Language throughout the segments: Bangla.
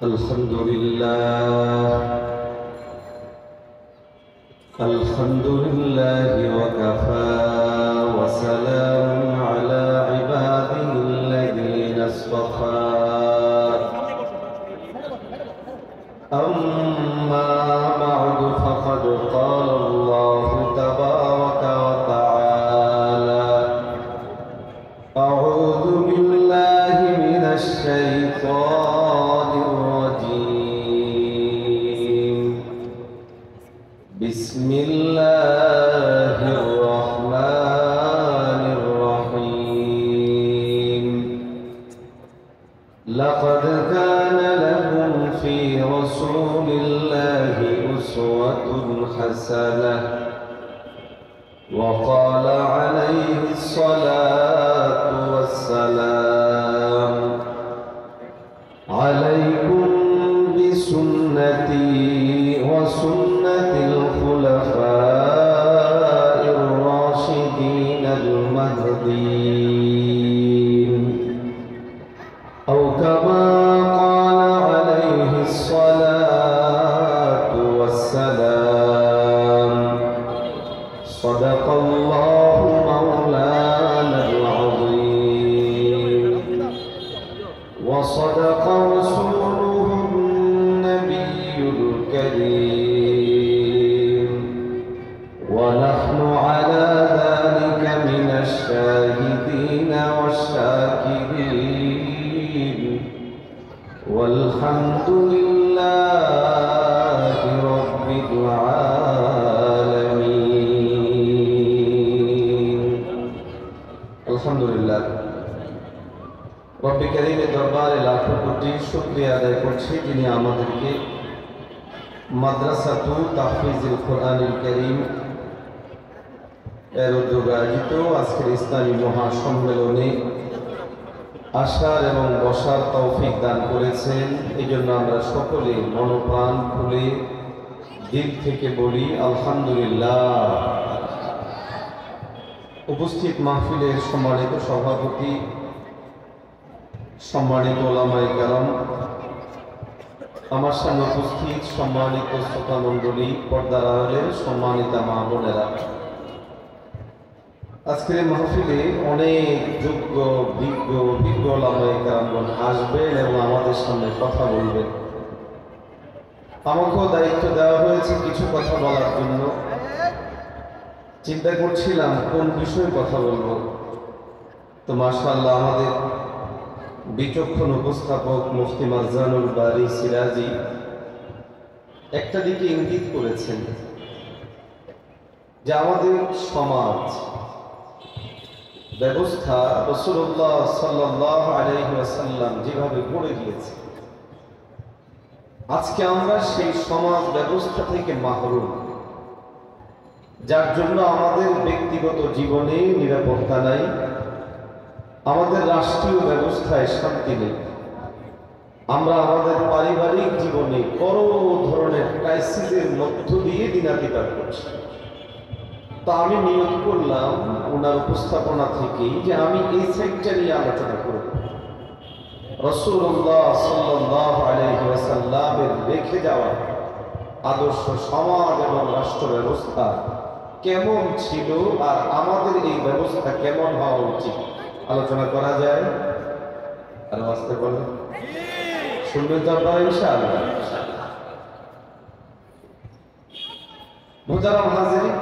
الحمد لله الحمد لله وكفى وسلام على عباده الذين اصطفى أما بعد فقد قال الله تبارك وتعالى أعوذ بالله من الشيطان الرجيم بسم الله الرحمن الرحيم لقد كان لكم في رسول الله أسوة حسنة وقال عليه الصلاة والسلام عليكم بسنتي وسنة الخلفاء الراشدين المهديين أو كما قال عليه الصلاة والسلام صدق الله مولانا العظيم وصدق رسوله النبي الكريم ونحن على ذلك من الشاهدين والشاكرين والحمد لله رب العالمين الحمد لله রব্বি কারীমের দরবারে লাখো কোটি শুকরিয়া আদায় করছি যিনি আমাদেরকে মাদ্রাসাতু তাহফিজুল কোরআনুল কারীম এর উদ্যোগে আয়োজিত আজকের ইসলামী মহাসম্মেলনে আসার এবং বসার তৌফিক দান করেছেন। এই জন্য আমরা সকলে মনোপ্রাণ খুলে দিল থেকে বলি আলহামদুলিল্লাহ। উপস্থিত মাহফিলের সম্মানিত সভাপতি, সম্মানিত ওলামায়ে কেরাম, আমার সামনে উপস্থিত সম্মানিত শ্রোতা মণ্ডলী, পর্দার আড়ালের সম্মানিতা মা বোনেরা, আজকের মাহফিলে অনেক যোগ্য বিজ্ঞ ওলামায়ে কেরামগণ আসবেন এবং আমাদের সামনে কথা বলবেন। আমাকেও দায়িত্ব দেওয়া হয়েছে কিছু কথা বলার জন্য। চিন্তা করছিলাম কোন বিষয়ে কথা বলবো, তো মাশাআল্লাহ আমাদের বিচক্ষণ উপস্থাপক মুফতি মারজানুল বারী সিরাজি একটা দিকে ইঙ্গিত করেছেন যে আমাদের সমাজ ব্যবস্থা রাসূলুল্লাহ সাল্লাল্লাহু আলাইহি ওয়াসাল্লাম যেভাবে গড়ে দিয়েছে, আজকে আমরা সেই সমাজ ব্যবস্থা থেকে মাহরুম, যার জন্য আমাদের ব্যক্তিগত জীবনে নিরাপত্তা নাই, আমাদের রাষ্ট্রীয় ব্যবস্থায় শান্তি নেই, আমরা আমাদের পারিবারিক জীবনে বড় ধরনের ক্রাইসিসের মধ্য দিয়ে দিনাতিপাত করছি। তা আমি নিয়ত করলাম ওনার উপস্থাপনা থেকেই যে আমি এই সাইডটা নিয়ে আলোচনা করব। রাসূলুল্লাহ সাল্লাল্লাহু আলাইহি ওয়াসাল্লামের রেখে যাওয়া আদর্শ সমাজ এবং রাষ্ট্র ব্যবস্থা কেমন ছিল আর আমাদের এই ব্যবস্থা কেমন হওয়া উচিত আলোচনা করা যায়। আর আসতে বলেন, শুনবেন তো আপনারা ইনশাআল্লাহ। মুহতারাম হাজিরিন,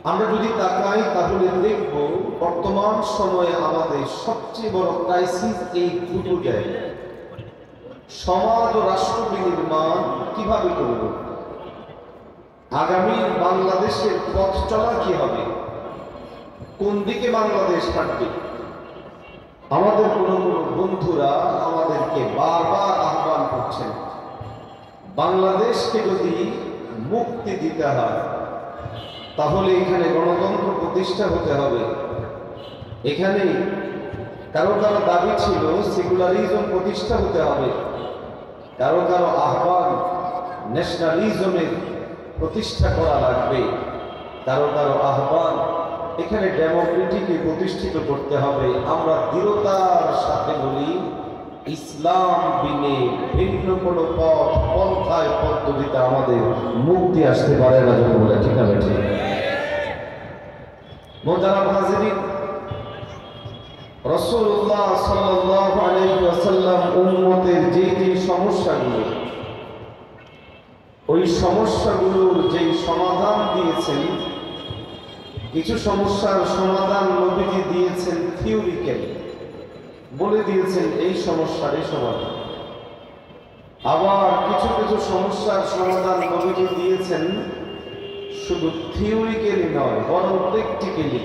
আমরা যদি তাকাই তাহলে দেখব বর্তমান সময়ে আমাদের সবচেয়ে বড় ক্রাইসিস এই দুটো জায়গায়। সমাজ ও রাষ্ট্র বিনির্মাণ কিভাবে করব, আগামী বাংলাদেশের পথ চলা কি হবে, কোন দিকে বাংলাদেশ থাকবে। আমাদের কোনো বন্ধুরা আমাদেরকে বারবার আহ্বান করছেন, বাংলাদেশকে যদি মুক্তি দিতে হয় তাহলে এখানে গণতন্ত্র প্রতিষ্ঠা হতে হবে। এখানে কারো কারো দাবি ছিল সেকুলারিজম প্রতিষ্ঠা হতে হবে, কারো কারো আহ্বান ন্যাশনালিজমের প্রতিষ্ঠা করা লাগবে, কারো কারো আহ্বান এখানে ডেমোক্রেটিকে প্রতিষ্ঠিত করতে হবে। আমরা দৃঢ়তার সাথে বলি ইসলাম বিনে ভিন্ন কোনো পথ পন্থায় পদ্ধতিতে আমাদের মুক্তি আসতে পারে না। যখন বলে ঠিক আছে ঠিক মোহতারাম হাজিরিন, রাসূলুল্লাহ সাল্লাল্লাহু আলাইহি ওয়াসাল্লাম উম্মতের যে সমস্যাগুলো, ওই সমস্যাগুলোর যে সমাধান দিয়েছেন, কিছু সমস্যার সমাধান নবীজি দিয়েছেন থিওরিক্যালি, বলে দিয়েছেন এই সমস্যার এই সমাধান। আবার কিছু কিছু সমস্যার সমাধান নবীজি দিয়েছেন শুধু থিওরিক্যালি নয়, বরং প্র্যাকটিক্যালি।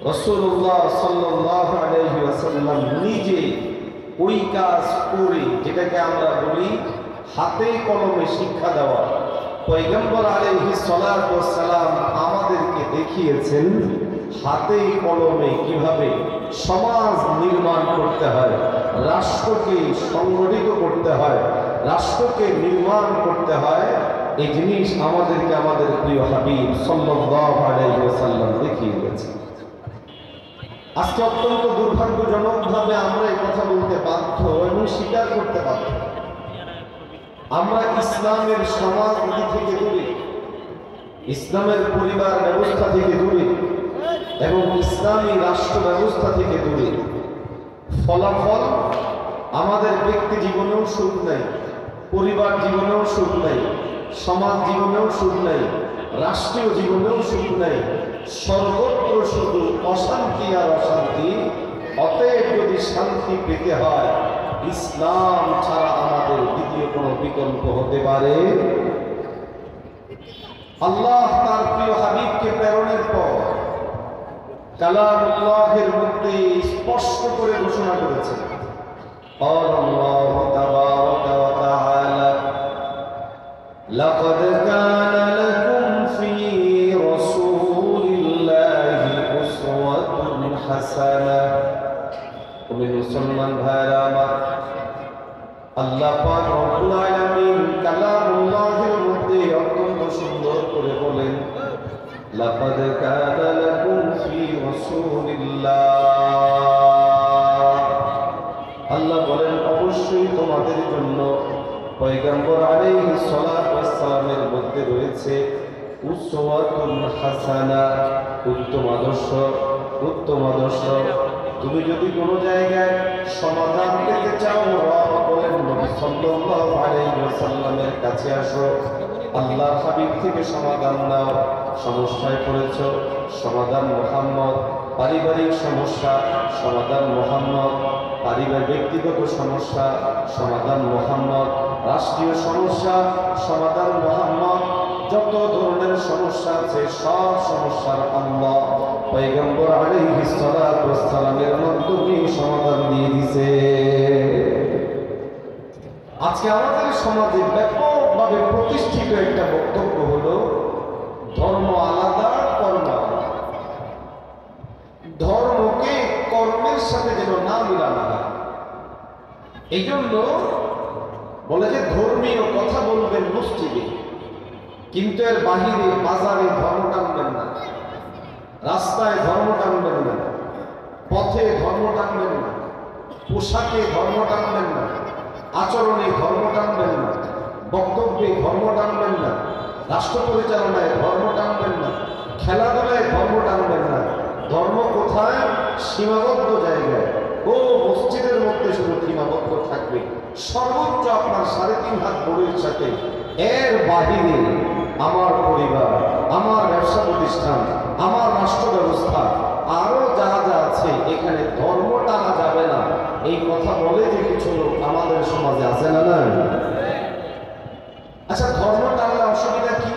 রাসূলুল্লাহ সাল্লাল্লাহু আলাইহি ওয়াসাল্লাম নিজে ওই কাজ করে, যেটাকে আমরা বলি হাতে কলমে শিক্ষা দেওয়া। পয়গম্বর আলাইহিস সালাতু ওয়াস সালাম আমাদেরকে দেখিয়েছেন হাতে কলমে কিভাবে সমাজ নির্মাণ করতে হয়, রাষ্ট্রকে সংগঠিত করতে হয়, রাষ্ট্রকে নির্মাণ করতে হয়। এই জিনিস আমাদেরকে আমাদের প্রিয় হাবিব সাল্লাল্লাহু আলাইহি ওয়াসাল্লাম দেখিয়ে দিয়েছেন। আজকে অত্যন্ত দুর্ভাগ্যজনকভাবে আমরা এই কথা বলতে বাধ্য এবং স্বীকার করতে বাধ্য, আমরা ইসলামের সমাজনীতি থেকে দূরে, ইসলামের পরিবার ব্যবস্থা থেকে দূরে এবং ইসলামী রাষ্ট্র ব্যবস্থা থেকে দূরে। ফলাফল আমাদের ব্যক্তি জীবনেও সুখ নাই, পরিবার জীবনেও সুখ নাই, সমাজ জীবনেও সুখ নাই, রাষ্ট্রীয় জীবনেও সুখ নাই, সর্বত্র শুধু অশান্তি আর অশান্তি। অতএব যদি শান্তি পেতে হয়, ইসলাম ছাড়া আমাদের দ্বিতীয় কোনো বিকল্প হতে পারে? আল্লাহ তার প্রিয় হাবিবকে প্রেরণের পর কালামুল্লাহের মধ্যে স্পষ্ট করে ঘোষণা করেছেন, আল্লাহু তাবারাকা ওয়া তাআলা লাকাদ কানা লাকুম ফী রাসূলিল্লাহি উসওয়াতুন হাসানাহ। ওই মুসলমান ভাইরা আমার, আল্লাহ পাক রব্বুল আলামিন কালামুল্লাহের মধ্যে অত্যন্ত সুন্দর করে বলেন, লাকাদ কানা লাকুম ফী রাসূলিল্লাহ। আল্লাহ বলেন অবশ্যই তোমাদের জন্য পয়গম্বর আলাইহিস সালাতু ওয়াস সালামের মধ্যে রয়েছে উসওয়াতুন হাসানা, উত্তম আদর্শ, উত্তম আদর্শ। তুমি যদি কোনো জায়গায় সমাধান পেতে চাও, রব বলেন নবী সাল্লাল্লাহু আলাইহি ওয়াসাল্লামের কাছে আসো, আল্লাহর হাবিব থেকে সমাধান নাও। সমস্যায় পড়েছো, সমাধান মুহাম্মদ। পারিবারিক সমস্যা, সমাধান মুহাম্মদ। পারিবারিক ব্যক্তিগত সমস্যা, সমাধান মুহাম্মদ। রাষ্ট্রীয় সমস্যা, সমাধান মুহাম্মদ। যত ধরনের সমস্যা আছে সব সমস্যার আল্লাহ পয়গম্বর আলাইহিস সালাতু ওয়াস সালামের মাধ্যমে সমাধান দিয়ে দিয়েছে। আজকে আমাদের সমাজে ব্যাপকভাবে প্রতিষ্ঠিত একটা বক্তব্য হলো ধর্ম আলাদা, কর্ম আলাদা। ধর্মকে কর্মের সাথে যেন না মিলানো হয়, এই জন্য বলে যে ধর্মীয় কথা বলবেন মসজিদে, কিন্তু এর বাহিরে বাজারে ধর্ম টানবেন না, রাস্তায় ধর্ম টানবেন না, পথে ধর্ম টানবেন না, পোশাকে ধর্ম টানবেন না, আচরণে ধর্ম টানবেন না, বক্তব্যে ধর্ম টানবেন না, রাষ্ট্র পরিচালনায় ধর্ম টানবেন না, খেলাধুলায় ধর্ম টানবেন না। ধর্ম কোথায়? সীমাবদ্ধ জায়গায়। ও মসজিদের মধ্যে শুধু সীমাবদ্ধ থাকবে, সর্বোচ্চ আপনার 3.5 হাত বড়ির সাথে। এর বাহিরে আমার পরিবার, আমার ব্যবসা প্রতিষ্ঠান, আমার রাষ্ট্র ব্যবস্থা, আরো যা যা আছে, এখানে ধর্ম টানা যাবে না। এই কথা বলে যে কিছু লোক আমাদের সমাজে আছে না? না, আচ্ছা, ধর্ম টানলে অসুবিধা কি?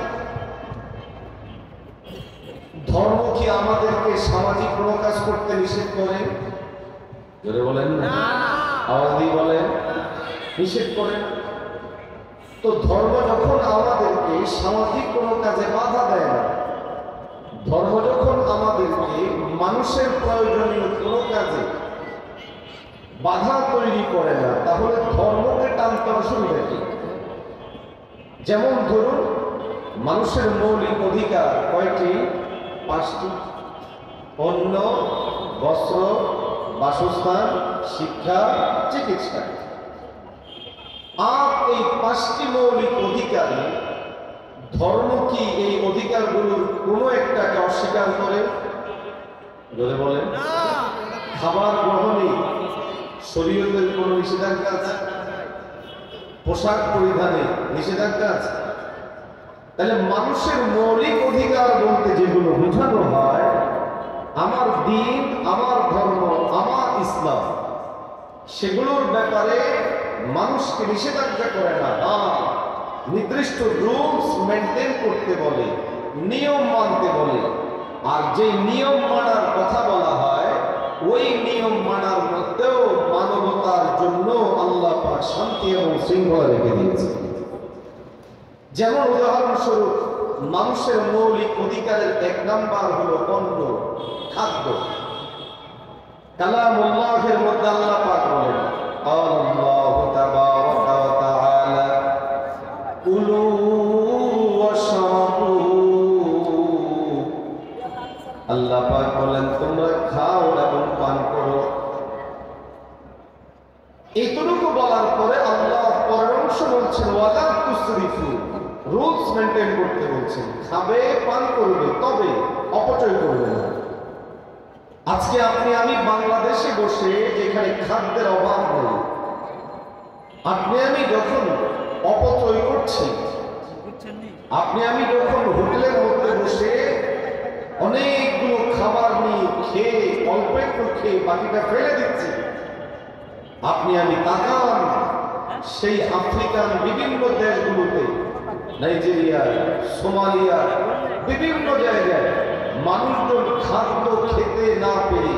ধর্ম কি আমাদেরকে সামাজিক কোনো কাজ করতে নিষেধ করে? জোরে বলেন না, আওয়াজ দিয়ে বলেন, নিষেধ করে। তো ধর্ম যখন আমাদেরকে সামাজিক কোনো কাজে বাধা দেয় না, ধর্ম যখন আমাদেরকে মানুষের প্রয়োজনীয় কোনো কাজে বাধা তৈরি করে না, তাহলে ধর্মকে টানতে অসুবিধা কি? যেমন ধরুন, মানুষের মৌলিক অধিকার কয়টি? 5টি। অন্ন, বস্ত্র, বাসস্থান, শিক্ষা, চিকিৎসা। আর এই 5টি মৌলিক অধিকারে ধর্ম কি এই অধিকারগুলোর কোনো একটাকে অস্বীকার করে? বলে বলেন। খাবার গ্রহণে শরীয়তের কোনো নিষেধাজ্ঞা আছে? পোশাক পরিধানে নিষেধাজ্ঞা আছে? তাহলে মানুষের মৌলিক অধিকার বলতে যেগুলো বোঝানো হয়, আমার দিন, আমার ধর্ম, আমার ইসলাম, সেগুলোর ব্যাপারে মানুষকে নিষেধাজ্ঞা করে না, নির্দিষ্ট রুলস মেনটেন করতে বলে, নিয়ম মানতে বলে। আর যে নিয়ম মানার কথা বলা হয়, ওই নিয়ম মানার মধ্যেও মানবতার জন্য আল্লাহ পাক শান্তি এবং শৃঙ্খলা রেখে দিয়েছে। যেমন উদাহরণস্বরূপ, মানুষের মৌলিক অধিকারের 1 নাম্বার হলো অন্ন, খাদ্য। কালামুল্লাহের মধ্যে আল্লাহ পাক বলেন, আল্লাহু তাবারাকা ওয়া তাআলা কুলু ওয়াশরাবু। আল্লাহ পাক বলেন, তোমরা খাও এবং পান করো। এইটুকু বলার পরে আল্লাহ পরের অংশ বলছেন, ওয়ালা তুসরিফু, রুলস মেনটেন করতে বলছেন। খাবে, পান করবে, তবে অপচয় করবে না। আজকে আপনি আমি বাংলাদেশে বসে, যেখানে খাদ্যের অভাব নেই, আপনি আমি যখন অপচয় করছি, আপনি আমি যখন হোটেলের মধ্যে বসে অনেকগুলো খাবার নিয়ে খেয়ে, অল্প একটু খেয়ে বাকিটা ফেলে দিচ্ছি, আপনি আমি তাকান সেই আফ্রিকান বিভিন্ন দেশগুলোতে, নাইজেরিয়া, সোমালিয়া, বিভিন্ন জায়গায় মানুষজন খাদ্য খেতে না পেরে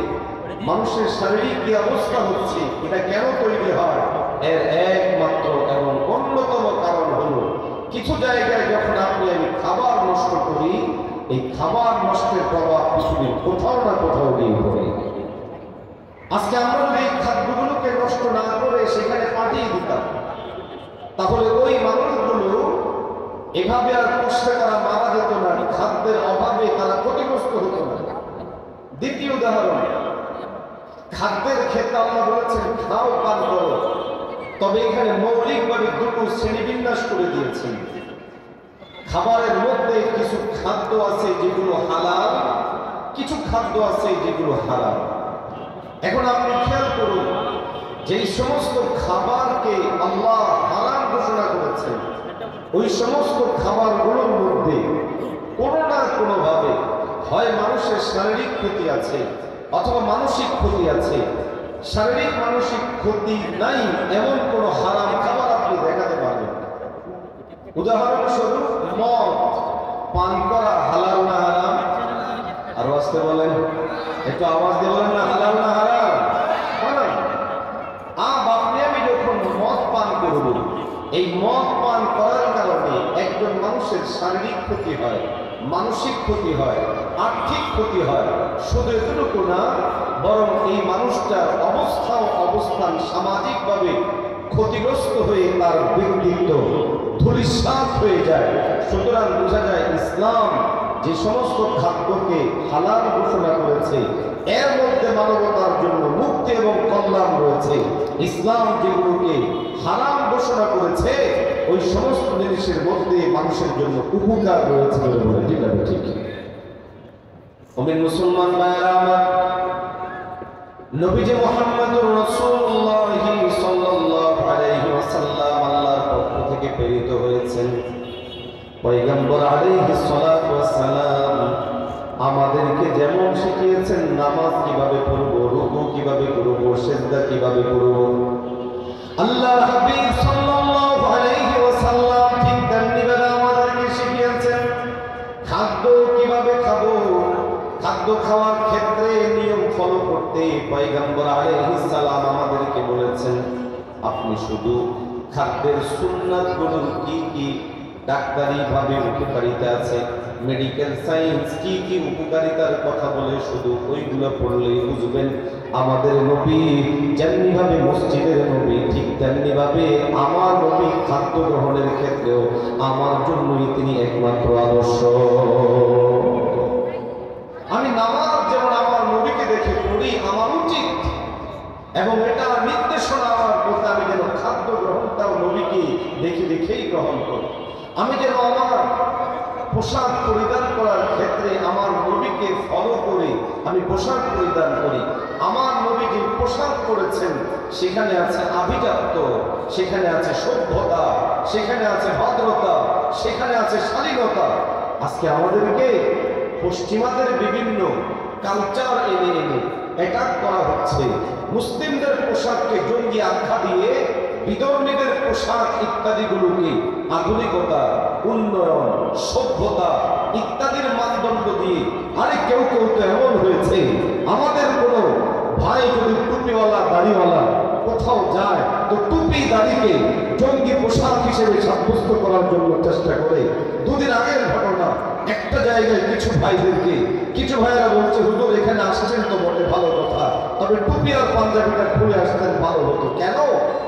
মানুষের শারীরিক কি অবস্থা হচ্ছে, এটা কেন তৈরি হয়? এর একমাত্র এবং অন্যতম কারণ হলো, কিছু জায়গায় যখন আপনি আমি খাবার নষ্ট করি, এই খাবার নষ্টের প্রভাব পৃথিবীর কোথাও না কোথাও গিয়ে পড়ে। আজকে আমরা যদি এই খাদ্যগুলোকে নষ্ট না করে সেখানে পাঠিয়ে দিতাম, তাহলে ওই মানুষগুলো এভাবে আর কষ্টে তারা মারা যেত না, খাদ্যের অভাবে তারা ক্ষতিগ্রস্ত হতো না। দ্বিতীয় উদাহরণ, খাদ্যের ক্ষেত্রে আল্লাহ বলেছেন খাও, পান করো, তবে এখানে মৌলিকভাবে 2টো শ্রেণীবিন্যাস করে দিয়েছেন। খাবারের মধ্যে কিছু খাদ্য আছে যেগুলো হালাল, কিছু খাদ্য আছে যেগুলো হারাম। এখন আপনি খেয়াল করুন, যেই সমস্ত খাবারকে আল্লাহ হারাম ঘোষণা করেছেন, ওই সমস্ত খাবারগুলোর মধ্যে কোনো না কোনোভাবে হয় মানুষের শারীরিক ক্ষতি আছে অথবা মানসিক ক্ষতি আছে। শারীরিক মানসিক ক্ষতি নাই এমন কোনো হারাম খাবার আপনি দেখাতে পারবেন? উদাহরণস্বরূপ, মদ পান করা হালাল না হারাম? আরো আসতে বলেন, একটু আওয়াজ দিয়ে বলেন না, হালাল না হারাম? আপনি আমি যখন মদ পান করব, এই মদ পান করার কারণে একজন মানুষের শারীরিক ক্ষতি হয়, মানসিক ক্ষতি হয়, আর্থিক ক্ষতি হয়। শুধু এতটুকু না, বরং এই মানুষটার অবস্থান সামাজিকভাবে ক্ষতিগ্রস্ত হয়ে তার ব্যক্তিত্ব ধূলিসাৎ হয়ে যায়। সুতরাং বোঝা যায়, ইসলাম যে সমস্ত খাদ্যকে হালাল ঘোষণা করেছে, এর মধ্যে মানবতার জন্য মুক্তি এবং কল্যাণ রয়েছে। ইসলাম যেগুলোকে হারাম ঘোষণা করেছে, ওই সমস্ত জিনিসের মধ্যে মানুষের জন্য উপকার রয়েছে বলে বলে, যেটা ঠিক। মুসলমান ভাইয়েরা আমার, নবীজি মুহাম্মদুর রাসূলুল্লাহ সাল্লাল্লাহু আলাইহি ওয়াসাল্লাম আল্লাহর পক্ষ থেকে প্রেরিত হয়েছেন। পয়গম্বর আলাইহিস সালাতু ওয়াস সালাম আমাদেরকে যেমন শিখিয়েছেন নামাজ কিভাবে পড়ব, রুকু কিভাবে করব, সিজদা কিভাবে করব, আল্লাহর হাবিব সাল্লাল্লাহু আলাইহি ওয়াসাল্লাম ঠিক তেমনিভাবে আমাদেরকে শিখিয়েছেন খাদ্য কিভাবে খাবো। খাদ্য খাওয়ার ক্ষেত্রে নিয়ম ফলো করতে পয়গম্বর আলাইহিস সালাম আমাদেরকে বলেছেন, আপনি শুধু খাদ্যের সুন্নাতগুলোর কি কি ডাক্তারি ভাবে উপকারিতা আছে, মেডিকেল সায়েন্স কি কি উপকারিতার কথা বলে শুধু ওইগুলো পড়লেই বুঝবেন আমাদের নবী যেমনি ভাবে মসজিদের নবী, ঠিক তেমনি ভাবে আমার নবী খাদ্য গ্রহণের ক্ষেত্রেও আমার জন্যই তিনি একমাত্র আদর্শ। আমি নামাজ যেমন আমার নবীকে দেখে পড়ি, আমার উচিত এবং এটা নির্দেশনা আমার প্রতি আমি যেন খাদ্য গ্রহণটাও নবীকে দেখে দেখেই গ্রহণ করি। আমি যেন আমার পোশাক পরিধান করার ক্ষেত্রে আমার নবীকে ফলো করে আমি পোশাক পরিধান করি। আমার নবী যে পোশাক পরেছেন সেখানে আছে আভিজাত্য, সেখানে আছে সভ্যতা, সেখানে আছে ভদ্রতা, সেখানে আছে শালীনতা। আজকে আমাদেরকে পশ্চিমাদের বিভিন্ন কালচার এনে এনে অ্যাটাক করা হচ্ছে। মুসলিমদের পোশাককে জঙ্গি আখ্যা দিয়ে বিধর্মীদের পোশাক ইত্যাদিগুলোকে আধুনিকতা, উন্নয়ন, সভ্যতা ইত্যাদির মানদণ্ড দিয়ে আরে কেউ কেউ তো এমন হয়েছে আমাদের কোনো ভাই যদি টুপিওয়ালা দাড়িওয়ালা কোথাও যায় তো টুপি দাড়িকে জঙ্গি পোশাক হিসেবে সাব্যস্ত করার জন্য চেষ্টা করে। দুদিন আগের ঘটনা, একটা জায়গায় কিছু ভাইদেরকে কিছু ভাইয়েরা বলছে হুজুর এখানে আসছেন তো বটে ভালো কথা, তবে টুপি আর পাঞ্জাবিটা খুলে আসতেন ভালো হতো। কেন?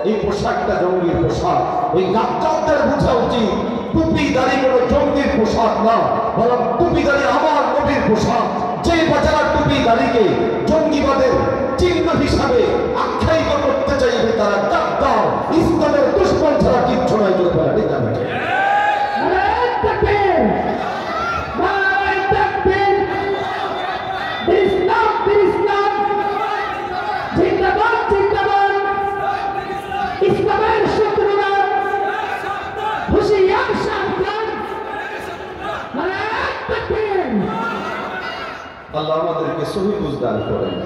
এই পোশাকটা জঙ্গির পোশাক। ওই গাদ্দারদের বোঝা উচিত টুপি দাড়ি কোনো জঙ্গির পোশাক না, বরং টুপি দাড়ি আমার নবীর পোশাক। যে বাচ্চারা টুপি দাড়িকে জঙ্গিবাদের চিহ্ন হিসাবে আখ্যায়িত করতে চাইবে তারা গাদ্দার, ইসলামের দুশমন ছাড়া কিচ্ছু নয়। চলে পারে জানে আল্লাহ আমাদেরকে সহি বুঝদান করেন।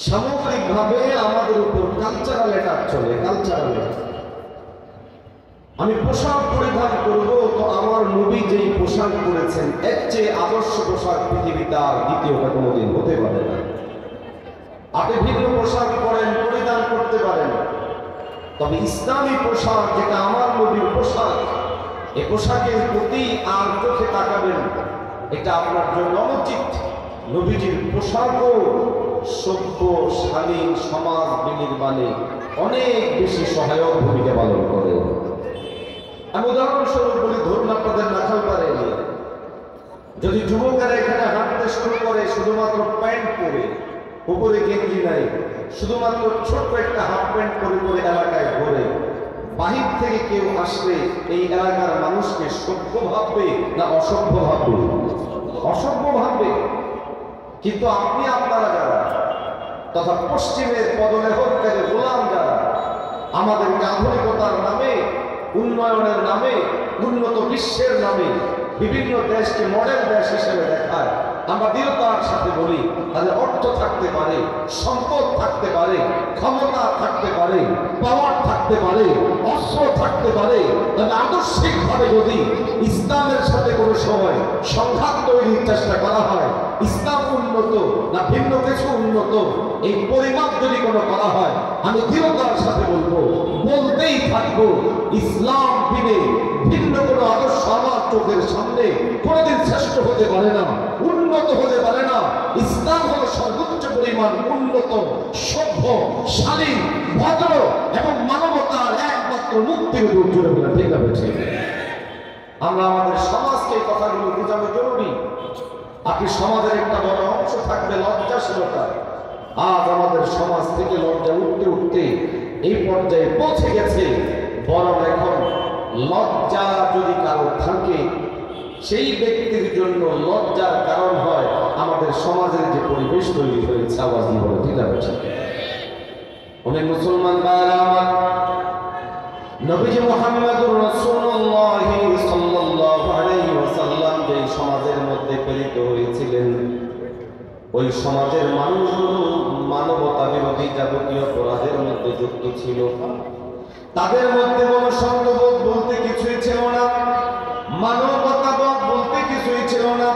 সামগ্রিকভাবে আমাদের উপর কালচারাল অ্যাটাক চলে। কালচারাল আমি পোশাক পরিধান করব তো আমার নবী যেই পোশাক পরেছেন এর চেয়ে আদর্শ পোশাক পৃথিবীতে আর দ্বিতীয়টা কোনোদিন হতে পারে না। আপনি ভিন্ন পোশাক পরেন, পরিধান করতে পারেন, তবে ইসলামী পোশাক যেটা আমার নবীর পোশাক, এই পোশাকের প্রতি আর চোখে তাকাবেন এটা আপনার জন্য অনুচিত। নবীজির পোশাকও সভ্য শালীন সমাজ বিনির্মাণে অনেক বেশি সহায়ক ভূমিকা পালন করে। আমি উদাহরণস্বরূপ বলি, ধরুন আপনাদের নাখালপাড়া এরিয়া যদি যুবকেরা এখানে হাঁটতে শুরু করে শুধুমাত্র প্যান্ট পরে, উপরে গেঞ্জি নাই, শুধুমাত্র ছোট্ট একটা হাফ প্যান্ট পরে পরে এলাকায় ঘোরে, বাহির থেকে কেউ আসলে এই এলাকার মানুষকে সভ্য ভাববে না অসভ্য ভাববে? অসভ্য ভাববে। কিন্তু আপনি আপনারা যারা তথা পশ্চিমের পদলেহনকারী গোলাম যারা আমাদেরকে আধুনিকতার নামে, উন্নয়নের নামে, উন্নত বিশ্বের নামে বিভিন্ন দেশকে মডেল দেশ হিসেবে দেখায়, আমরা দৃঢ়তার সাথে বলি তাদের অর্থ থাকতে পারে, সম্পদ থাকতে পারে, ক্ষমতা থাকতে পারে, পাওয়ার থাকতে পারে, অস্ত্র থাকতে পারে, তবে আদর্শিকভাবে যদি ইসলামের সাথে কোনো সময় সংঘাত তৈরির চেষ্টা করা হয়, ইসলাম উন্নত না ভিন্ন কিছু উন্নত, এই পরিমাপ যদি কোনো করা হয়, আমি দৃঢ়তার সাথে বলবো, বলতেই থাকবো, ইসলাম বিনে ভিন্ন কোনো আদর্শ আমার চোখের সামনে কোনোদিন শ্রেষ্ঠ হতে পারে না, উন্নত হতে পারে না। ইসলাম হলো সর্বোচ্চ পরিমাণ উন্নত, সভ্য, শালীন, ভদ্র এবং মানবতার একমাত্র মুক্তির জুড়ে বলে। ঠিক আছে, আমরা আমাদের সমাজকে এই কথাগুলো বোঝানো জরুরি। আপনি সমাজের একটা বড় অংশ থাকবে লজ্জাশীলতা। আজ আমাদের সমাজ থেকে লজ্জা উঠতে উঠতে এই পর্যায়ে পৌঁছে গেছে, বরং এখন লজ্জা যদি কারো থাকে সেই ব্যক্তির জন্য লজ্জার কারণ হয় আমাদের সমাজের যে পরিবেশ তৈরি হয়েছে। আওয়াজ দিয়ে বলে ঠিক আছে। অনেক মুসলমান ভাইরা আমার, নবীজি মুহাম্মদুর রাসূলুল্লাহ সাল্লাল্লাহু আলাইহি ওয়াসাল্লাম যে সমাজের মধ্যে প্রেরিত হয়েছিলেন, ওই সমাজের মানুষগুলো মানবতা বিরোধী যাবতীয় অপরাধের মধ্যে যুক্ত ছিল। তাদের মধ্যে মনুষ্যত্ববোধ বলতে কিছুই ছিল না, মানবতাবোধ বলতে কিছুই ছিল না।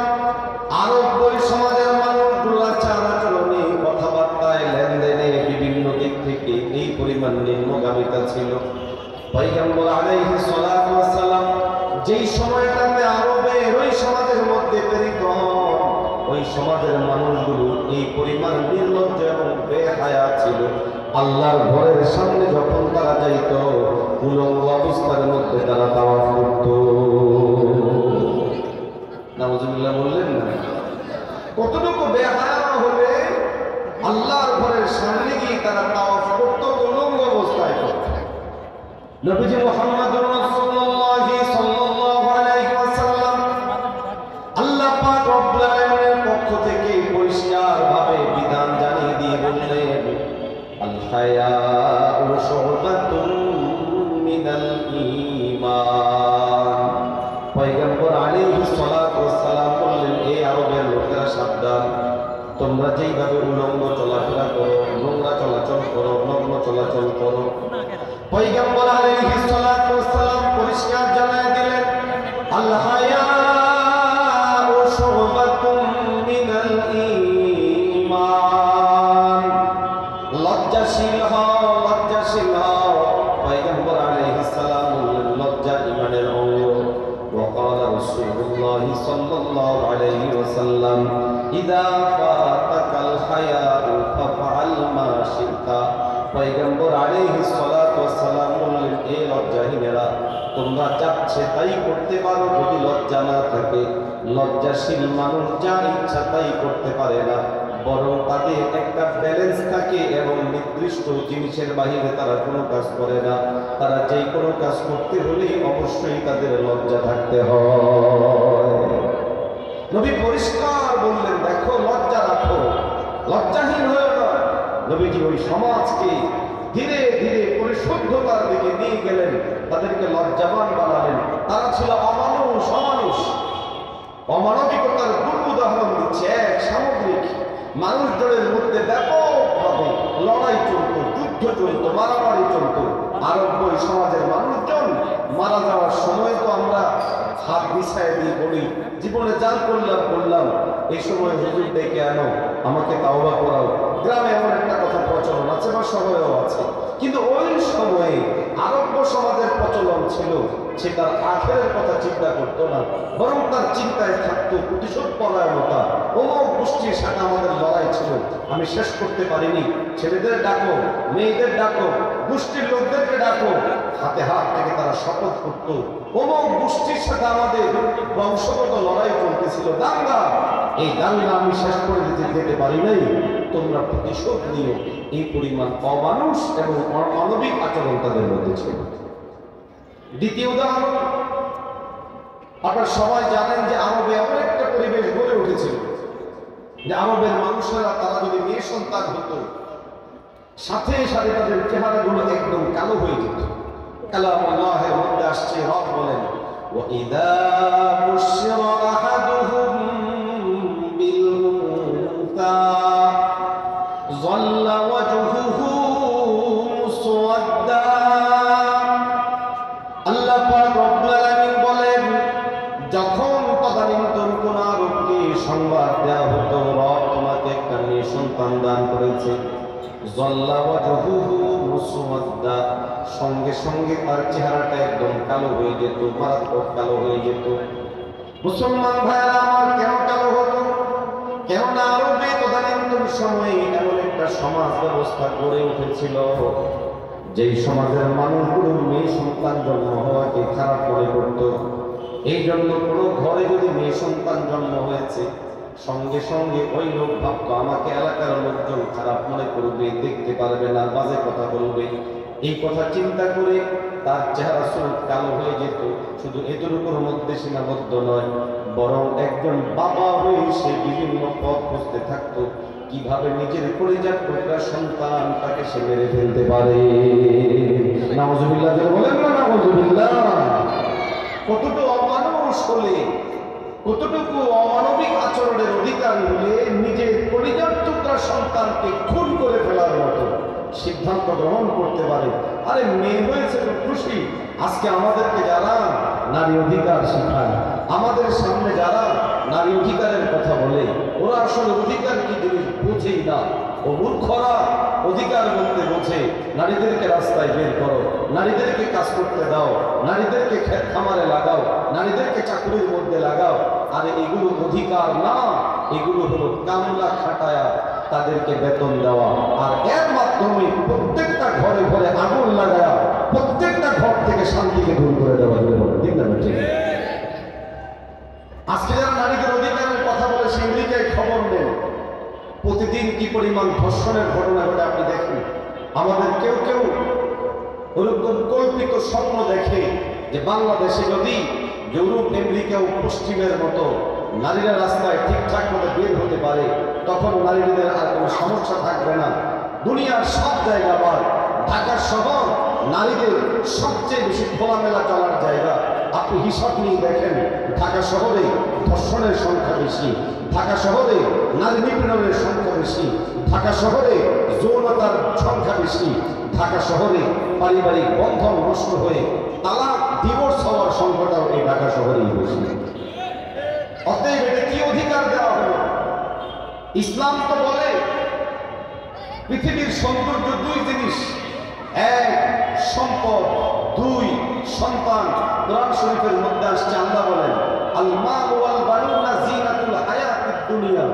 আরব ওই সমাজের মানুষগুলো আচার-আচরণে, কথাবার্তায়, লেনদেনে বিভিন্ন দিক থেকে এই পরিমাণ নিম্নগামিতা ছিল। পয়গম্বর আলাইহিস সালাতু ওয়াস সালাম যেই সময়টাতে আরবের ওই সমাজের মধ্যে প্রেরিত হন, ওই সমাজের মানুষগুলো এই পরিমাণ নির্লজ্জ এবং বেহায়া ছিল। আল্লাহর ঘরের সামনে যখন তারা যাইত, উলঙ্গ অবস্থার মধ্যে তারা তাওয়াফ করত। নাউজুবিল্লাহ বললেন না? কতটুকু বেহায়া হলে আল্লাহর ঘরের সামনে গিয়ে তারা নবীজি মুহাম্মদুর রাসূলুল্লাহ সাল্লাল্লাহু আলাইহি ওয়াসাল্লাম আল্লাহ পাক রব্বুল আলামিনের পক্ষ থেকে পরিষ্কারভাবে বিধান জানিয়ে দিয়ে বললেন, আল হায়াউ শুবাতুন মিনাল ঈমান। পয়গম্বর আলাইহিস সালাতু ওয়াস সালাম বললেন, এই আরবের লোকেরা সাবধান, তোমরা যেইভাবে উলঙ্গ চলাফেরা করো, নোংরা চলাচল করো, নগ্ন চলাচল করো, পয়গম্বর আলাইহিস সালাতু ওয়াস সালাম পরিষ্কার জানায় দিলেন, আল হায়াউ শুবাতুন মিনাল ঈমান। লজ্জাশীল হও, লজ্জাশীল হও। পয়গম্বর আলাইহিস সালাম বললেন, লজ্জা ঈমানের অঙ্গ। وقال رسول الله صلى الله عليه وسلم إذا فاتك الحياء فافعل ما شئت। পয়গম্বর আলাইহিস সালাতু ওয়াস সালাম বললেন, এই লজ্জাহীনেরা, তোমরা যাচ্ছে তাই করতে পারো যদি লজ্জা না থাকে। লজ্জাশীল মানুষ যা ইচ্ছা তাই করতে পারে না, বরং তাদের একটা ব্যালেন্স থাকে এবং নির্দিষ্ট জিনিসের বাইরে তারা কোনো কাজ করে না। তারা যে কোনো কাজ করতে হলে অবশ্যই তাদের লজ্জা থাকতে হয়। নবী পরিষ্কার বললেন, দেখো লজ্জা রাখো, লজ্জাহীন হয়েও না। নবীজি ওই সমাজকে ধীরে ধীরে পরিশুদ্ধতার দিকে নিয়ে গেলেন, তাদেরকে লজ্জাবান বানালেন। তারা ছিল অমানুষ, অমানুষ, অমানবিকতার উদাহরণ দিচ্ছে। এক সামগ্রিক মানুষজনের মধ্যে ব্যাপকভাবে লড়াই চলত, যুদ্ধ চলত, মারামারি চলত। আরব্য সমাজের মানুষজন মারা যাওয়ার সময় তো আমরা হাত বিছায় দিয়ে বলি, জীবনে যা করলাম, এই সময় হুজুর ডেকে আনো, আমাকে তাওবা করাও। গ্রামে এমন একটা কথা প্রচলন আছে বা শহরেও আছে, কিন্তু ওই সময়ে আরব্য সমাজের প্রচলন ছিল, সে তার আখেরের কথা চিন্তা করতো না, বরং তার চিন্তায় থাকতো প্রতিশোধ পরায়ণতা। অমুক গোষ্ঠীর সাথে আমাদের লড়াই ছিল, আমি শেষ করতে পারিনি, ছেলেদের ডাকো, মেয়েদের ডাকো, গোষ্ঠীর লোকদেরকে ডাকো। হাতে হাত থেকে তারা শপথ করত, অমুক গোষ্ঠীর সাথে আমাদের বংশগত লড়াই চলতেছিল, দাঙ্গা, এই দাঙ্গা আমি শেষ করে যেতে পারি নাই, তোমরা প্রতিশোধ নিও। এই পরিমাণ অমানুষ এবং অমানবিক আচরণ তাদের মধ্যে ছিল। দ্বিতীয় উদাহরণ, আপনারা সবাই জানেন যে আরবে এমন একটা পরিবেশ গড়ে উঠেছিল যে আরবের মানুষেরা তারা যদি মেয়ে সন্তান হতো, সাথে সাথে তাদের চেহারাগুলো একদম কালো হয়ে যেত। কালামুল্লাহের মধ্যে আসছে, রব বলেন, وَإِذَا بُشِّرَ أَحَدُهُم بِالْأُنثَى ظَلَّ وَجْهُهُ مُسْوَدًّا। আল্লাহ পাক রব্বুল আলামিন বলেন, যখন তদানীন্তন কোন আরবকে সংবাদ দেওয়া হতো, রব তোমাকে একটা মেয়ে সন্তান দান করেছে, যল্লা ওয়াজহুহু মুসওয়াদ্দা, সঙ্গে সঙ্গে তার চেহারাটা একদম কালো হয়ে যেত, মারাত্মক কালো হয়ে যেত। মুসলমান ভাইরা আমার, কেন কালো হতো? কেননা আরবে তদানীন্তন সময়ে এমন একটা সমাজ ব্যবস্থা গড়ে উঠেছিল, যেই সমাজের মানুষগুলো মেয়ে সন্তান জন্ম হওয়াকে খারাপ মনে করত। এই জন্য কোনো ঘরে যদি মেয়ে সন্তান জন্ম হয়েছে, সঙ্গে সঙ্গে ওই লোক ভাবতো আমাকে এলাকার লোকজন খারাপ মনে করবে, দেখতে পারবে না, বাজে কথা বলবে। এই কথা চিন্তা করে তার চেহারা স্বরূপ কালো হয়ে যেত। শুধু এতটুকুর মধ্যে সীমাবদ্ধ নয়, বরং একজন বাবা হয়ে সে বিভিন্ন পথ খুঁজতে থাকতো, কিভাবে নিজের পরিজাত টুকরা সন্তান তাকে সে মেরে ফেলতে পারে। নাউজুবিল্লাহ বলেন না, নাউজুবিল্লাহ। কতটুকু অমানুষ হলে, কতটুকু অমানবিক আচরণের অধিকারী হলে নিজের পরিজাত টুকরা সন্তানকে খুন করে ফেলার মতো সিদ্ধান্ত গ্রহণ করতে পারে। আরে মেয়ে হয়েছে তো খুশি। আজকে আমাদেরকে যারা নারী অধিকার শেখায়, আমাদের সামনে যারা নারী অধিকারের কথা বলে, ওরা আসলে অধিকার কি জিনিস বুঝেই না। ও মূর্খরা অধিকার বলতে বোঝে নারীদেরকে রাস্তায় বের করো, নারীদেরকে কাজ করতে দাও, নারীদেরকে ক্ষেত খামারে লাগাও, নারীদেরকে চাকরির মধ্যে লাগাও। আর এগুলো অধিকার না, এগুলো হলো কামলা খাটায়া তাদেরকে বেতন দেওয়া, আর এর মাধ্যমে প্রত্যেকটা ঘরে ঘরে আগুন লাগায়া প্রত্যেকটা ঘর থেকে শান্তিকে দূর করে দেওয়া যাবে। ঠিক না? ঠিক। আজকে যারা নারীদের অধিকারের কথা বলে, সেগুলিকে খবর নেন, প্রতিদিন কি পরিমাণ ধর্ষণের ঘটনা ঘটে আপনি দেখেন। আমাদের কেউ কেউ ওরকম কল্পিত স্বপ্ন দেখে যে বাংলাদেশে যদি ইউরোপ আমেরিকা ও পশ্চিমের মতো নারীরা রাস্তায় ঠিকঠাক মতো বের হতে পারে, তখন নারীদের আর কোনো সমস্যা থাকবে না। দুনিয়ার সব জায়গা আবার ঢাকা শহর নারীদের সবচেয়ে বেশি খোলামেলা চলার জায়গা। আপনি হিসাব নিয়ে দেখেন, ঢাকা শহরে ধর্ষণের সংখ্যা বেশি, ঢাকা শহরে নারী নিপীড়নের সংখ্যা বেশি, ঢাকা শহরে যৌনতার সংখ্যা বেশি, ঢাকা শহরে পারিবারিক বন্ধন নষ্ট হয়ে তালাক ডিভোর্স হওয়ার সংখ্যাটাও এই ঢাকা শহরেই বেশি। অতএব এটা কি অধিকার দেওয়া হলো? ইসলাম তো বলে পৃথিবীর সৌন্দর্য দুই জিনিস, এক সম্পদ, দুই সন্তান। কোরআন শরীফের মধ্যে আসছে, আল্লাহ বলেন আল মাল ওয়াল বানুনা জিনাতুল হায়াতিদ দুনিয়া।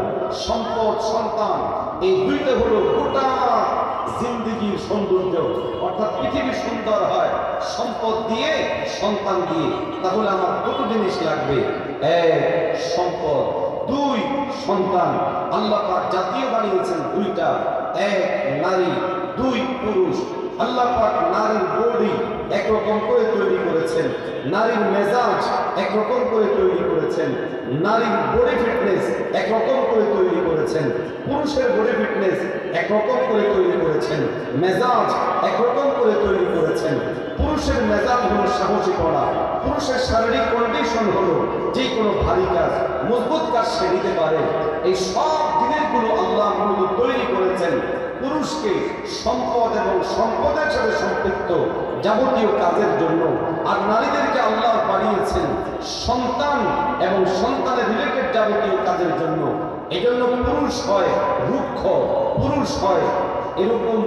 সম্পদ, সন্তান, এই দুইটা হলো গোটা জিন্দেগির সৌন্দর্য। অর্থাৎ পৃথিবী সুন্দর হয় সম্পদ দিয়ে, সন্তান দিয়ে। তাহলে আমার দুটো জিনিস লাগবে, এক সম্পদ, দুই সন্তান। আল্লাহ পাক জাতীয় বানিয়েছেন দুইটা, এক নারী, দুই পুরুষ। আল্লাহ পাক নারীর বডি একরকম করে তৈরি করেছেন, নারীর মেজাজ একরকম করে তৈরি করেছেন, নারীর বডি ফিটনেস একরকম করে তৈরি করেছেন, পুরুষের বডি ফিটনেস একরকম করে তৈরি করেছেন, মেজাজ একরকম করে তৈরি করেছেন। পুরুষের মেজাজ হলো সাহসী করা, পুরুষের শারীরিক কন্ডিশন হলো যে কোনো ভারী কাজ, মজবুত কাজ সে নিতে পারে। এই সব জিনিসগুলো আল্লাহ মূলত তৈরি করেছেন পুরুষকে সম্পদ এবং সম্পদের সাথে সম্পৃক্ত যাবতীয় কাজের জন্য, আর নারীদেরকে আল্লাহ বানিয়েছেন সন্তান এবং সন্তানের রিলেটেড যাবতীয় কাজের জন্য। এই জন্য পুরুষ হয় রুক্ষ, পুরুষ হয় এরকম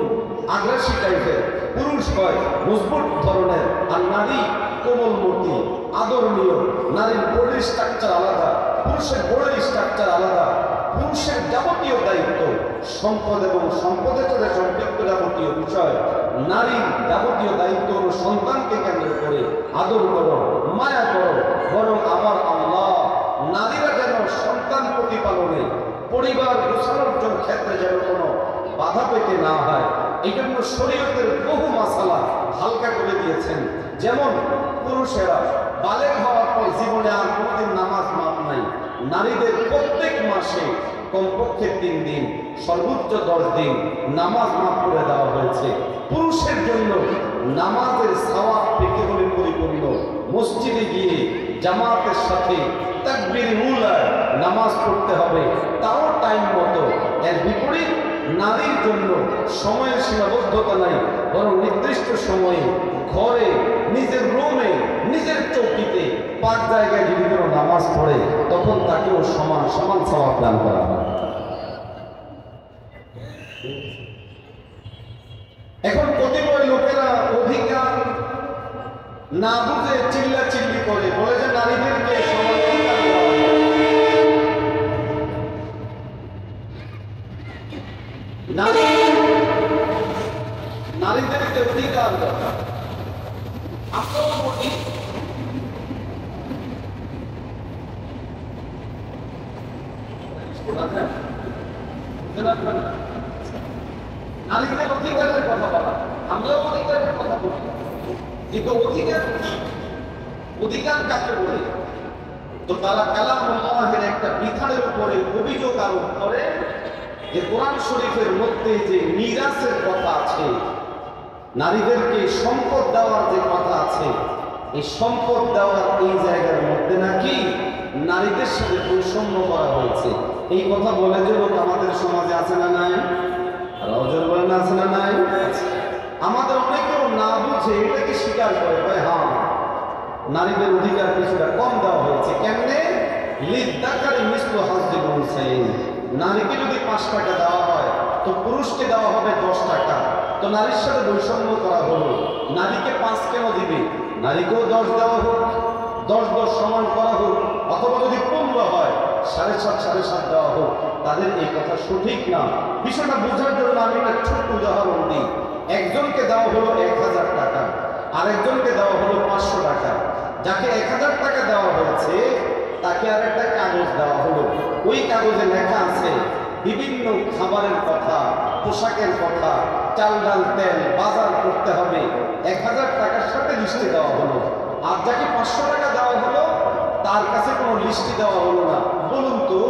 আগ্রাসী টাইপের, পুরুষ হয় মজবুত ধরনের, আর নারী কোমলমতি, আদরণীয়। নারীর বডির স্ট্রাকচার আলাদা, পুরুষের বডির স্ট্রাকচার আলাদা। পুরুষের যাবতীয় দায়িত্ব সম্পদ এবং সম্পদের সাথে সম্পৃক্ত যাবতীয় বিষয়, নারীর যাবতীয় দায়িত্ব হলো সন্তানকে কেন্দ্র করে আদর করো, মায়া করো। বরং আমার আল্লাহ নারীরা যেন সন্তান প্রতিপালনে, পরিবার গোছানোর ক্ষেত্রে যেন কোনো বাধা পেতে না হয়, এই জন্য শরীয়তের বহু মাসালা হালকা করে দিয়েছেন। যেমন পুরুষেরা বালেগ হওয়ার পর জীবনে আর কোনোদিন নামাজ মাপ নাই, নারীদের প্রত্যেক মাসে কমপক্ষে 3 দিন, সর্বোচ্চ 10 দিন নামাজ মাফ করে দেওয়া হয়েছে। পুরুষের জন্য নামাজের সওয়াব পেতে হলে পরিপূর্ণ মসজিদে গিয়ে জামাতের সাথে তাকবীর উলায় নামাজ পড়তে হবে, তাও টাইম মতো। এর বিপরীত নারীর জন্য সময়ের সীমাবদ্ধতা নাই, বরং নির্দিষ্ট সময়ে ঘরে, নিজের রুমে, নিজের চৌকিতে 5 জায়গায় যদি কোনো নামাজ পড়ে, তখন তাকেও সমান সমান সওয়াব দান করা হয়। এখন কতিপয় লোকেরা অধিকার না বুঝে চিল্লা চিল্লি করে, বলে যে নারীদেরকে সমান অধিকার দেওয়া হয়। নারীদেরকে অধিকার দেওয়া, আপনারা বলি নারীদের অধিকারের কথা বলা, আমরাও অধিকারের কথা বলি, কিন্তু অধিকার কি? অধিকার কাকে বলে? তো তারা কালামুল্লাহের একটা বিধানের উপরে অভিযোগ আরোপ করে যে কোরআন শরীফের মধ্যে যে মিরাসের কথা আছে, নারীদেরকে সম্পদ দেওয়ার যে কথা আছে, এই সম্পদ দেওয়ার এই জায়গার মধ্যে নাকি নারীদের সাথে বৈষম্য করা হয়েছে। এই কথা বলে যে লোক আমাদের সমাজে আছে না নাই? আর অজর বলেন আছে না নাই? আমাদের অনেকেও না বুঝে এটাকে স্বীকার করে, ভাই হ্যাঁ নারীদের অধিকার কিছুটা কম দেওয়া হয়েছে। কেমনে? লিদ্দাকারি মিসলু হাজ্জিল উনসাইন। নারীকে যদি 5 টাকা দেওয়া হয় তো পুরুষকে দেওয়া হবে 10 টাকা। তো নারীর সাথে বৈষম্য করা হলো, নারীকে 5 কেন দিবে? নারীকেও 10 দেওয়া হোক, 10-10 সমান করা হোক, অথবা যদি 15 হয় 7.5 7.5 দেওয়া হোক। তাদের এই কথা সঠিক না। বিষয়টা বোঝার জন্য আমি একটা ছোট্ট উদাহরণ দিই। একজনকে দেওয়া হলো 1000 টাকা, আরেকজনকে দেওয়া হলো 500 টাকা। যাকে 1000 টাকা দেওয়া হয়েছে তাকে আর একটা কাগজ দেওয়া হলো। ওই কাগজে লেখা আছে বিভিন্ন খাবারের কথা, পোশাকের কথা, চাল ডাল তেল বাজার করতে হবে, 1000 টাকার সাথে লিস্টে দেওয়া হলো, আর যাকে 500 টাকা দেওয়া হলো তার কাছে কোনো লিস্টে দেওয়া হলো না। বলুন তো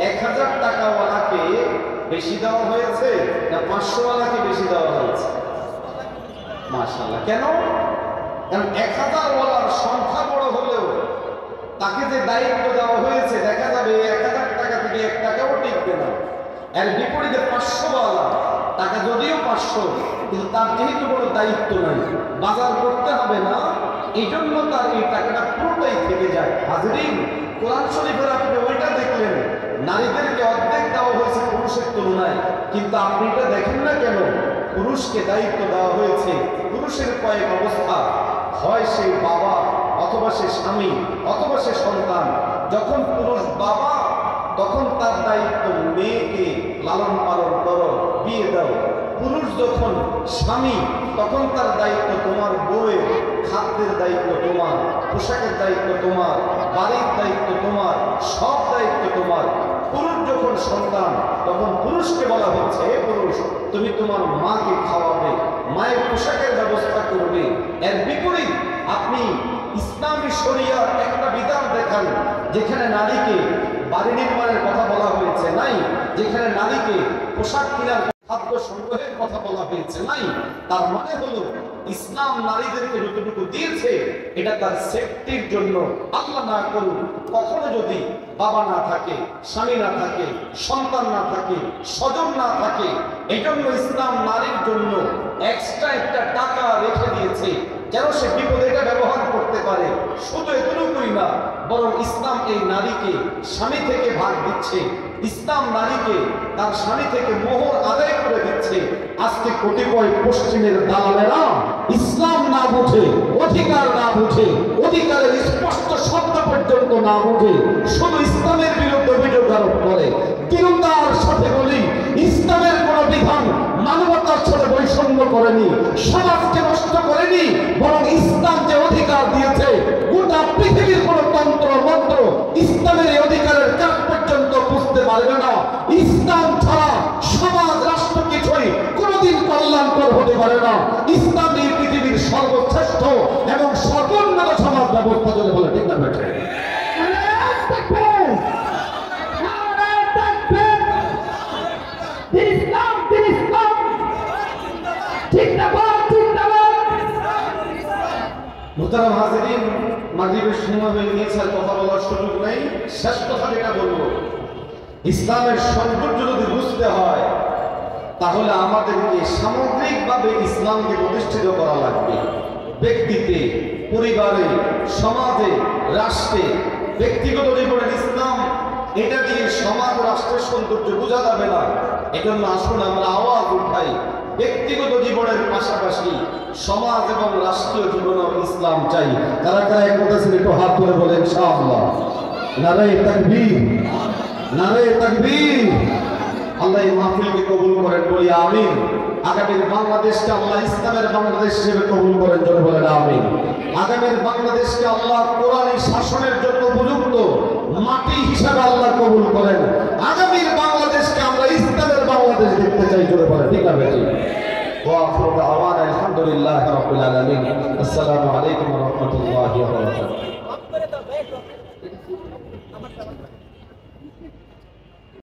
1000 টাকাওয়ালাকে বেশি দেওয়া হয়েছে না 500 ওয়ালাকে বেশি দেওয়া হয়েছে? মাশাআল্লাহ। কেন? কারণ 1000 ওয়ালার সংখ্যা বড় হলেও তাকে যে দায়িত্ব দেওয়া হয়েছে দেখা যাবে 1000 টাকা থেকে 1 টাকাও টিকবে না। এর বিপরীতে 500 ওয়ালা টাকা যদিও 500, কিন্তু তার যেহেতু কোনো দায়িত্ব নাই, বাজার করতে হবে না, এই জন্য তার এই টাকাটা পুরোটাই থেকে যায়। হাজরিন, কোরআন শরীফের আপনি ওইটা দেখলেন নারীদেরকে অর্ধেক দেওয়া হয়েছে পুরুষের তুলনায়, কিন্তু আপনি এটা দেখেন না কেন? পুরুষকে দায়িত্ব দেওয়া হয়েছে। পুরুষের কয়েক অবস্থা, হয় সে বাবা অথবা সে স্বামী অথবা সে সন্তান। যখন পুরুষ বাবা তখন তার দায়িত্ব মেয়েকে লালন পালন করো, বিয়ে দাও। পুরুষ যখন স্বামী তখন তার দায়িত্ব তোমার বউয়ের খাদ্যের দায়িত্ব তোমার, পোশাকের দায়িত্ব তোমার, বাড়ির দায়িত্ব তোমার, সব দায়িত্ব তোমার। পুরুষ যখন সন্তান তখন পুরুষকে বলা হচ্ছে, হে পুরুষ তুমি তোমার মাকে খাওয়াবে, মায়ের পোশাকের ব্যবস্থা করবে। এর বিপরীত আপনি ইসলামী শরিয়ার একটা বিধান দেখান যেখানে নারীকে বাড়ি নির্মাণের কথা বলা হয়েছে নাই, যেখানে নারীকে পোশাক কেনার খাদ্য সংগ্রহের কথা বলা হয়েছে নাই। তার মানে হলো ইসলাম নারীদেরকে যতটুকু দিয়েছে এটা তার সেফটির জন্য। আল্লাহ না করুন কখনো যদি বাবা না থাকে, স্বামী না থাকে, সন্তান না থাকে, স্বজন না থাকে, এই জন্য ইসলাম নারীর জন্য এক্সট্রা একটা টাকা রেখে দিয়েছে যেন সে বিপদে এটা ব্যবহার করতে পারে। শুধু এতটুকুই না, বরং ইসলাম এই নারীকে স্বামী থেকে ভাগ দিচ্ছে, ইসলাম নারীকে তার স্বামী থেকে মোহর আদায় করে দিচ্ছে। আজকে কতিপয় পশ্চিমের দালালেরা ইসলাম না বুঝে, অধিকার না বুঝে, অধিকারের স্পষ্ট শব্দ পর্যন্ত না বুঝে শুধু ইসলামের বিরুদ্ধে অভিযোগ আরোপ করে। দৃঢ়তার সাথে বলি, ইসলামের কোন বিধান মানবতার সাথে বৈষম্য করেনি, সমাজকে নষ্ট করেনি, বরং ইসলাম যে অধিকার দিয়েছে গোটা পৃথিবীর কোন তন্ত্র মন্ত্র ইসলামের এই অধিকারের কাজ পর্যন্ত বুঝতে পারবে না। ইসলাম ছাড়া সমাজ রাষ্ট্র কিছুই কোনোদিন কল্যাণকর হতে পারে না। ইসলাম এই পৃথিবীর সর্বশ্রেষ্ঠ এবং সর্বোন্নত সমাজ ব্যবস্থা যদি বলে, ঠিক না বেঠে? মুহতারাম হাজিরিন, মাগরিবের সময় হয়ে গিয়েছে, আর কথা বলার সুযোগ নেই। শেষ কথা যেটা বলবো, ইসলামের সৌন্দর্য যদি বুঝতে হয় তাহলে আমাদেরকে সামগ্রিকভাবে ইসলামকে প্রতিষ্ঠিত করা লাগবে। ব্যক্তিতে, পরিবারে, সমাজে, রাষ্ট্রে, ব্যক্তিগত জীবনের ইসলাম, এটা দিয়ে সমাজ রাষ্ট্রের সৌন্দর্য বোঝা যাবে না। এজন্য আসুন আমরা আওয়াজ উঠাই, ব্যক্তিগত জীবনের পাশাপাশি সমাজ এবং রাষ্ট্রীয় জীবনেও ইসলাম চাই। কারা কারা একমত আছেন একটু হাত তুলে বলেন ইনশাআল্লাহ। নারায়ে তাকবীর, নারায়ে তাকবীর। আল্লাহ এই মাহফিলকে কবুল করেন, বলি আমিন। আগামীর বাংলাদেশকে আল্লাহ ইসলামের বাংলাদেশ হিসেবে কবুল করেন, জোরে বলেন আমিন। আগামীর বাংলাদেশকে আল্লাহ কোরআনী শাসনের জন্য উপযুক্ত মাটি হিসাবে আল্লাহ কবুল করেন। আগামীর বাংলাদেশকে আমরা ইসলামের বাংলাদেশ দেখতে চাই, জোরে বলেন ঠিক আছে? وآخر دعوانا الحمد لله رب العالمين. السلام عليكم ورحمة الله وبركاته.